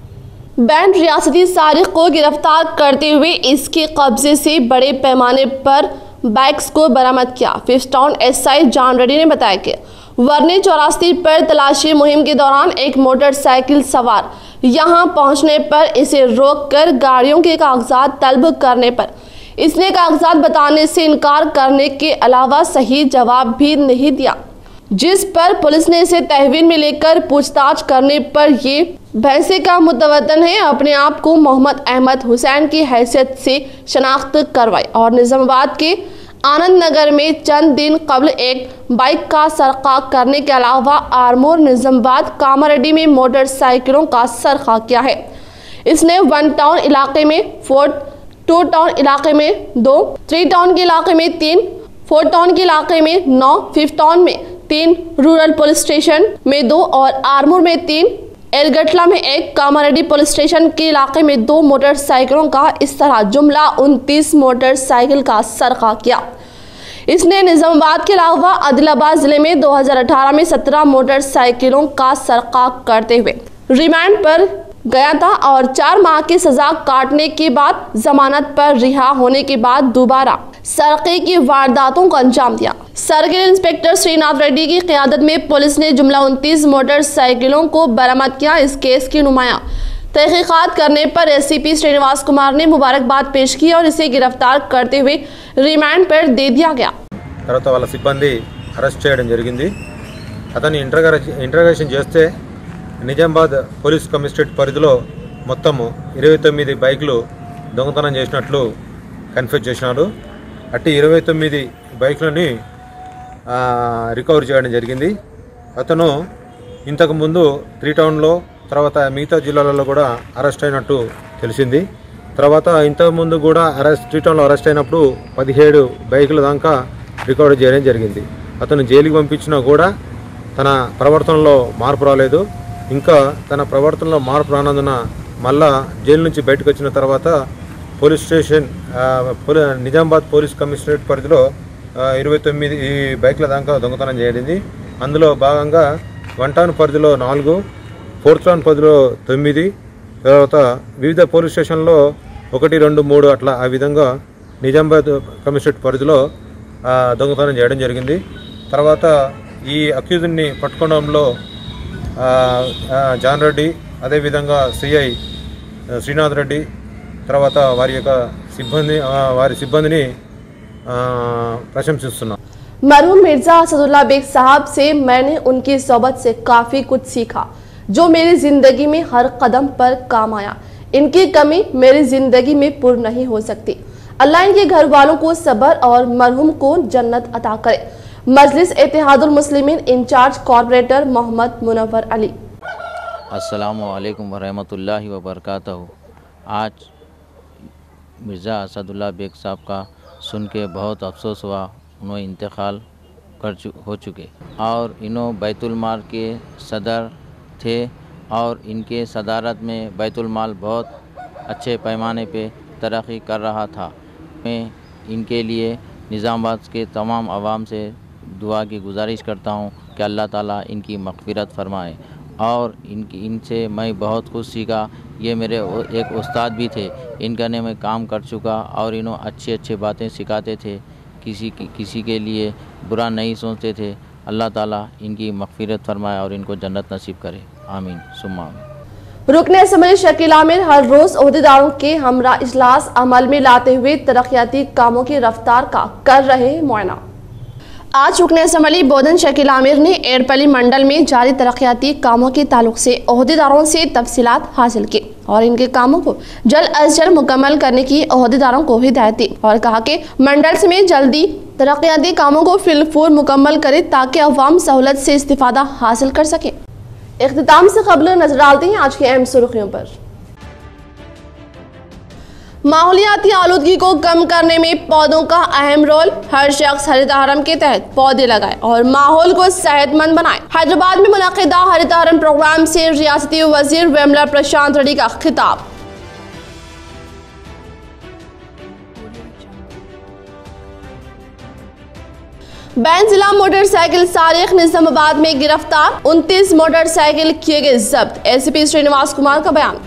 Speaker 1: बैंड रियासती सारिक को गिरफ्तार करते हुए इसके कब्जे से बड़े पैमाने पर बाइक्स को बरामद किया। फिफ्थ टाउन एसआई जान रेड्डी ने बताया कि वर्नी चौरास्ती पर तलाशी मुहिम के दौरान एक मोटरसाइकिल सवार यहां पहुंचने पर इसे रोककर गाड़ियों के कागजात तलब करने पर इसने कागजात बताने से इनकार करने के अलावा सही जवाब भी नहीं दिया, जिस पर पुलिस ने इसे तहवील में लेकर पूछताछ करने पर ये भैंसे का मुतवतन है अपने आप को मोहम्मद अहमद हुसैन की हैसियत से शनाख्त करवाई और निजामाबाद के आनंद नगर में चंद दिन कबल एक बाइक का सरका करने के अलावा आरमोर, निजामाबाद, कामारेड्डी में मोटरसाइकिलों का सरका किया है। इसने 1 टाउन इलाके में 4, 2 टाउन इलाके में 2, 3 टाउन के इलाके में 3, 4 टाउन के इलाके में 9, 5 टाउन में 3, रूरल पुलिस स्टेशन में 2 और आरमोर में 3, एलगटला में 1, कामारेड्डी पुलिस स्टेशन के इलाके में 2 मोटरसाइकिलों का इस तरह जुमला 29 मोटरसाइकिल का सरका किया। इसने निजामाबाद के अलावा आदिलाबाद जिले में 2018 में 17 मोटरसाइकिलों का सरका करते हुए रिमांड पर गया था और 4 माह की सजा काटने के बाद जमानत पर रिहा होने के बाद दोबारा सरके की वारदातों को अंजाम दिया। सर्किल इंस्पेक्टर श्रीनाथ रेड्डी की क़यादत में पुलिस ने जुमला 29 मोटरसाइकिलों को बरामद किया। इस केस की नुमाया तहकीकात करने पर एसीपी श्रीनिवास कुमार ने मुबारकबाद पेश की और इसे गिरफ्तार करते हुए रिमांड पर दे दिया गया।
Speaker 12: తర్వాత వాళ్ళ సిబ్బంది అరెస్ట్ చేయడం జరిగింది। అతన్ని ఇంట్రాగేషన్ చేస్తే నిజామాబాద్ పోలీస్ కమిషనరేట్ పరిధిలో మొత్తం 29 బైకులు దొంగతనం చేసినట్లు కన్ఫ్యూజ్ చేసినారు। అట్టి 29 బైకులని రికవర్ చేయడం జరిగింది। అతను ఇంతకుముందు 3 టౌన్లో తర్వాత మిగతా జిల్లాలలో కూడా అరెస్ట్ అయినట్టు తెలిసింది। తర్వాత ఇంతకుముందు కూడా 3 టౌన్లో అరెస్ట్ అయినప్పుడు 17 బైకుల దాకా రికవర్ చేయడం జరిగింది। అతను జైలుకి పంపించినా కూడా తన ప్రవర్తనలో మార్పు రాలేదు। ఇంకా తన ప్రవర్తనలో మార్పు రానందున మళ్ళా జైలు నుంచి బయటకు వచ్చిన తర్వాత police station Nizamabad police commissionerate పరిధిలో 29 ఈ బైకుల దాకా దొంగతనం చేయడింది। అందులో భాగంగా 1 టౌన్ పరిధిలో 4, 4 టౌన్ పరిధిలో 9, తర్వాత వివిధ పోలీస్ స్టేషన్లో 1, 2, 3 అట్లా ఆ విధంగా నిజామాబాద్ కమిషనరేట్ పరిధిలో దొంగతనం చేయడం జరిగింది। తర్వాత ఈ అక్యూజ్ని పట్టుకోవడంలో జాన్ రెడ్డి అదేవిధంగా సిఐ శ్రీనాథ్ రెడ్డి తర్వాత వారి సిబ్బందిని ప్రశంసిస్తున్నాం।
Speaker 1: मरहूम मिर्जा असदुल्ला बेग साहब से मैंने उनकी सोबत से काफ़ी कुछ सीखा जो मेरी ज़िंदगी में हर कदम पर काम आया। इनकी कमी मेरी ज़िंदगी में पूर्ण नहीं हो सकती। अल्लाह इनके घर वालों को सब्र और मरहूम को जन्नत अता करे। मजलिस इत्तेहादुल मुस्लिमीन इंचार्ज कॉर्पोरेटर मोहम्मद मुनव्वर अली।
Speaker 13: अस्सलामु अलैकुम वरहमतुल्लाहि वबरकातुहू। आज मिर्ज़ा असदुल्ला बेग साहब का सुन के बहुत अफसोस हुआ। उन्होंने इंतकाल हो चुके और इन्हों बैतुल माल के सदर थे और इनके सदारत में बैतुल माल बहुत अच्छे पैमाने पे तरक्की कर रहा था। मैं इनके लिए निज़ामाबाद के तमाम आवाम से दुआ की गुजारिश करता हूँ कि अल्लाह ताला इनकी मग़फ़िरत फरमाए और इनसे मैं बहुत कुछ सीखा। ये मेरे एक उस्ताद भी थे, इनका ने मैं काम कर चुका और इन्हों अच्छी अच्छी बातें सिखाते थे। किसी के लिए बुरा नहीं सोचते थे। अल्लाह ताला इनकी मग़फ़िरत फरमाए और इनको जन्नत नसीब करे, आमीन सुम्मा आमीन।
Speaker 1: रुकने असम्बली शकील आमिर हर रोज़ ओहदेदारों के हमरा इजलास अमल में लाते हुए तरक्याती कामों की रफ्तार का कर रहे मुआयना। आज रुकने असम्बली बोधन शकील आमिर ने एड़पली मंडल में जारी तरक्याती कामों के ताल्लुक से ओहदेदारों से तफसीलात हासिल की और इनके कामों को जल्द अज जल्द मुकम्मल करने की ओहदेदारों को हिदायत दी और कहा कि मंडल में जल्दी तरक्याती कामों को फिलफूर मुकम्मल करे ताकि अवाम सहूलत से इस्तिफादा हासिल कर सके। इख्तिताम से कबल नजर डालते हैं आज की अहम सुर्खियों पर। माहौलियाती आलूदगी को कम करने में पौधों का अहम रोल, हर शख्स हरित हरम के तहत पौधे लगाए और माहौल को सेहतमंद बनाए। हैदराबाद में मुनक़िदा हरित हरम प्रोग्राम से रियासती वज़ीर वेमला प्रशांत रेड्डी का खिताब। बैन जिला मोटरसाइकिल सारिक निजामाबाद में गिरफ्तार, 29 मोटरसाइकिल किए गए जब्त। एसीपी श्रीनिवास कुमार का बयान।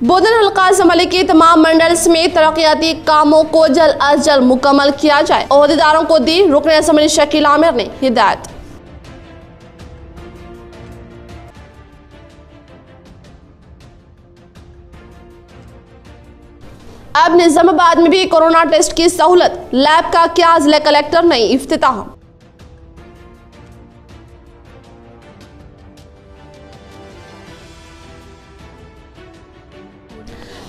Speaker 1: बोधन हल्का असम्बली के तमाम मंडल्स में तरक्याती कामों को जल्द अज जल्द मुकम्मल किया जाए, ओहदेदारों को दी रुकने असम्बली शकील आमिर ने हिदायत। अब निजामाबाद में भी कोरोना टेस्ट की सहूलत, लैब का क्या जिला कलेक्टर ने इफ्तिताह।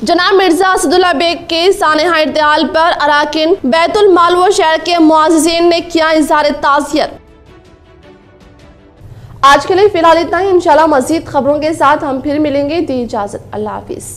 Speaker 1: जनाब मिर्जा असदुल्ला बेग के सानहा इर्तिहाल पर अराकीन बैतुल माल व शहर के मुआज़िज़ीन ने किया इज़हार ताज़ियत। आज के लिए फिलहाल इतना ही। इंशाल्लाह मज़ीद खबरों के साथ हम फिर मिलेंगे। दी इजाज़त, अल्लाह हाफिज़।